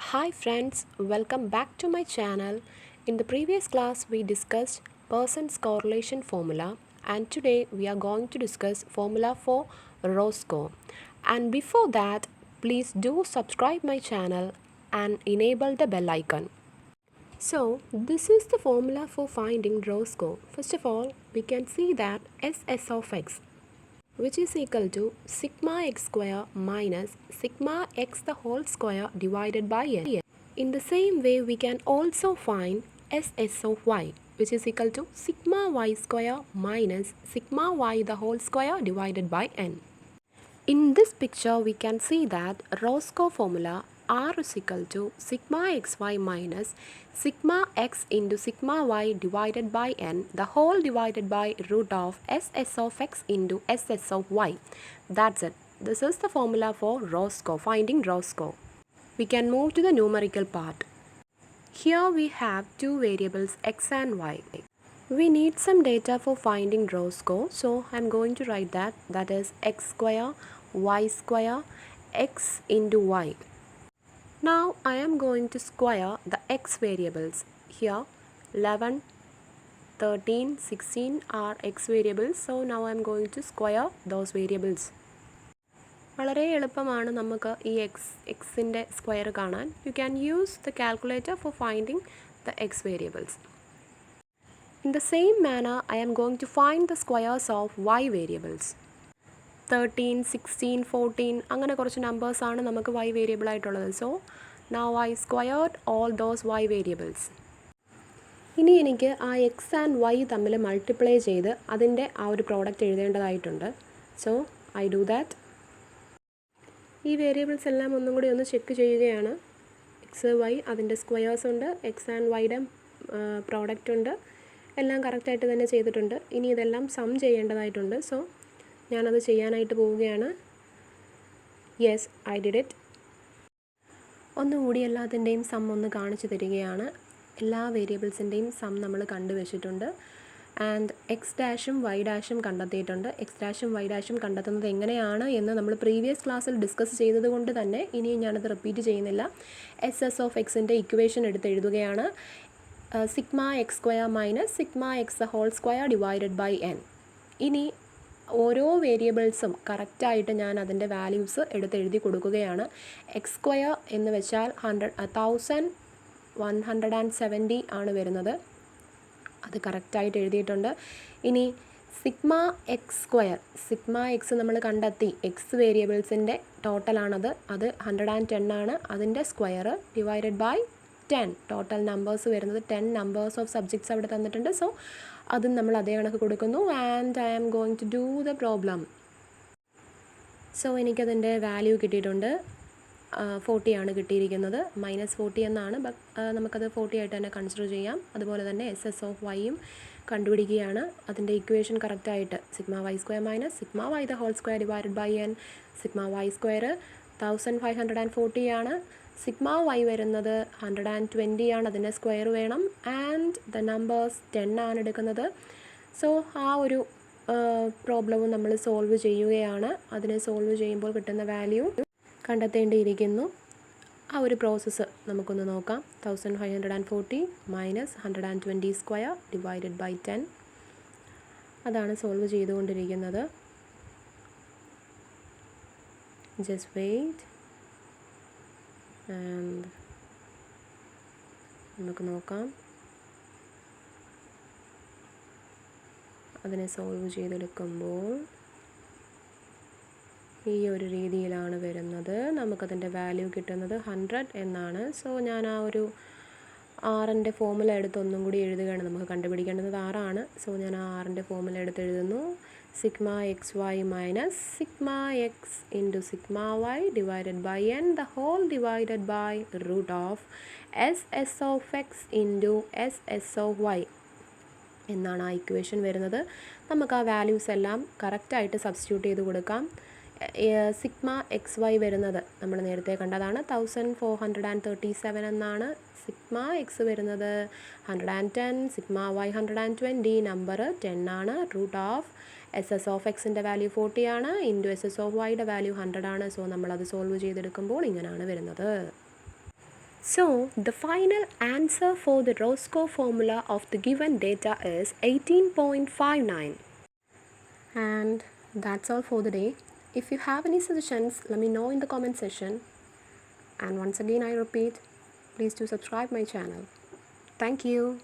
Hi friends, welcome back to my channel. In the previous class we discussed Pearson's correlation formula and today we are going to discuss formula for Roscoe. And before that, please do subscribe my channel and enable the bell icon. So this is the formula for finding Roscoe. First of all, we can see that SS of x, which is equal to sigma x square minus sigma x the whole square divided by n. In the same way, we can also find SS of y, which is equal to sigma y square minus sigma y the whole square divided by n. In this picture, we can see that Roscoe formula R is equal to sigma xy minus sigma x into sigma y divided by n, the whole divided by root of SS of x into SS of y. That's it. This is the formula for Roscoe, finding Roscoe. We can move to the numerical part. Here we have two variables x and y. We need some data for finding Roscoe, so I'm going to write that is x square y square x into y. Now I am going to square the x variables. Here 11, 13, 16 are x variables, so now I am going to square those variables. വളരെ എളുപ്പമാണ് നമുക്ക് ഈ എക്സിൻ്റെ square കാണാൻ. You can use the calculator for finding the X variables. In the same manner, I am going to find the squares of y variables. 13, 16, 14 അങ്ങനെ കുറച്ച് നമ്പേഴ്സാണ് നമുക്ക് y variable ആയിട്ടുള്ളത്. So now I squared all those y variables. ഇനി എനിക്ക് ആ X and Y തമ്മിൽ multiply ചെയ്ത് അതിൻ്റെ ആ ഒരു പ്രോഡക്റ്റ് എഴുതേണ്ടതായിട്ടുണ്ട്. So I do that. ഈ വേരിയബിൾസ് എല്ലാം ഒന്നും കൂടി ഒന്ന് ചെക്ക് ചെയ്യുകയാണ്. എക്സ് വൈ അതിൻ്റെ സ്ക്വയേഴ്സ് ഉണ്ട്, എക്സ് ആൻഡ് വൈയുടെ പ്രോഡക്റ്റ് ഉണ്ട്, എല്ലാം കറക്റ്റായിട്ട് തന്നെ ചെയ്തിട്ടുണ്ട്. ഇനി ഇതെല്ലാം സം ചെയ്യേണ്ടതായിട്ടുണ്ട്. സോ ഞാനത് ചെയ്യാനായിട്ട് പോവുകയാണ്. Yes, I did it. ഒന്നുകൂടി എല്ലാത്തിൻ്റെയും സം ഒന്ന് കാണിച്ചു തരികയാണ്. എല്ലാ വേരിയബിൾസിൻ്റെയും സം നമ്മൾ കണ്ടുവച്ചിട്ടുണ്ട്. ആൻഡ് എക്സ് ഡാഷും വൈ ഡാഷും കണ്ടെത്തിയിട്ടുണ്ട്. എക്സ് ഡാഷും വൈ ഡാഷും കണ്ടെത്തുന്നത് എങ്ങനെയാണ് എന്ന് നമ്മൾ പ്രീവിയസ് ക്ലാസ്സിൽ ഡിസ്കസ് ചെയ്തത് കൊണ്ട് തന്നെ ഇനിയും ഞാനത് റിപ്പീറ്റ് ചെയ്യുന്നില്ല. എസ് എസ് ഓഫ് എക്സിൻ്റെ ഇക്വേഷൻ എടുത്ത് എഴുതുകയാണ്. Sigma X square minus sigma X whole square divided by N. ഇനി ഓരോ വേരിയബിൾസും കറക്റ്റായിട്ട് ഞാൻ അതിൻ്റെ വാല്യൂസ് എടുത്ത് എഴുതി കൊടുക്കുകയാണ്. എക്സ് സ്ക്വയർ എന്ന് വെച്ചാൽ 1170 ആണ് വരുന്നത്. അത് കറക്റ്റായിട്ട് എഴുതിയിട്ടുണ്ട്. ഇനി sigma X square, sigma X നമ്മൾ കണ്ടെത്തി. എക്സ് വേരിയബിൾസിൻ്റെ ടോട്ടലാണത്. അത് 110 ആണ്. അതിൻ്റെ square divided by 10. Total numbers വരുന്നത് 10 നമ്പേഴ്സ് ഓഫ് സബ്ജക്ട്സ് അവിടെ തന്നിട്ടുണ്ട്. സോ അതും നമ്മൾ അതേ കണക്ക് കൊടുക്കുന്നു. And I am going to do the problem. So എനിക്കതിൻ്റെ വാല്യൂ കിട്ടിയിട്ടുണ്ട്. 40 ആണ് കിട്ടിയിരിക്കുന്നത്. -40 എന്നാണ്. നമുക്കത് 40 ആയിട്ട് തന്നെ കൺസിഡർ ചെയ്യാം. അതുപോലെ തന്നെ എസ് എസ് ഓഫ് വൈയും കണ്ടുപിടിക്കുകയാണ്. അതിൻ്റെ ഇക്വേഷൻ കറക്റ്റായിട്ട് sigma Y square minus sigma Y the whole square divided by N. Sigma Y square 1540 ആണ്. സിഗ്മ വൈ വരുന്നത് 120 ആണ്. അതിൻ്റെ സ്ക്വയർ വേണം. ആൻഡ് ദ നമ്പേഴ്സ് 10 ആണ് എടുക്കുന്നത്. സോ ആ ഒരു പ്രോബ്ലവും നമ്മൾ സോൾവ് ചെയ്യുകയാണ്. അതിനെ സോൾവ് ചെയ്യുമ്പോൾ കിട്ടുന്ന വാല്യൂ കണ്ടെത്തേണ്ടിയിരിക്കുന്നു. ആ ഒരു പ്രോസസ്സ് നമുക്കൊന്ന് നോക്കാം. 1540 മൈനസ് 120 സ്ക്വയർ ഡിവൈഡഡ് ബൈ 10. അതാണ് സോൾവ് ചെയ്തുകൊണ്ടിരിക്കുന്നത്. Just wait. ആൻഡ് നമുക്ക് നോക്കാം. അതിനെ സോൾവ് ചെയ്തെടുക്കുമ്പോൾ ഈ ഒരു രീതിയിലാണ് വരുന്നത്. നമുക്കതിൻ്റെ വാല്യൂ കിട്ടുന്നത് 100 എന്നാണ്. സോ ഞാൻ ആ ഒരു ആറിൻ്റെ ഫോമുല എടുത്ത് ഒന്നും കൂടി എഴുതുകയാണ്. നമുക്ക് കണ്ടുപിടിക്കേണ്ടത് 6 ആണ്. സോ ഞാൻ ആ ആറിൻ്റെ ഫോമുല എടുത്ത് എഴുതുന്നു. Sigma X Y minus sigma X into sigma Y divided by N the whole divided by root of S S of X into S S of Y എന്നാണ് ആ ഇക്വേഷൻ വരുന്നത്. നമുക്ക് ആ വാല്യൂസ് എല്ലാം കറക്റ്റായിട്ട് സബ്സ്റ്റിറ്റ്യൂട്ട് ചെയ്ത് കൊടുക്കാം. സിഗ്മ എക്സ് വൈ വരുന്നത് നമ്മൾ നേരത്തെ കണ്ടതാണ് 1437 എന്നാണ്. സിഗ്മ എക്സ് വരുന്നത് 110, സിഗ്മ വൈ 120, നമ്പർ 10 ആണ്. Root of S S of എക്സിൻ്റെ വാല്യൂ 40 ആണ്. ഇൻറ്റു എസ് എസ് ഓഫ് വൈയുടെ വാല്യൂ 100 ആണ്. സോ നമ്മളത് സോൾവ് ചെയ്തെടുക്കുമ്പോൾ ഇങ്ങനെയാണ് വരുന്നത്. So the final answer for the Roscoe formula of the given data is 18.59. And that's all for the day. If you have any suggestions, let me know in the comment section. And once again I repeat, please do subscribe my channel. Thank you.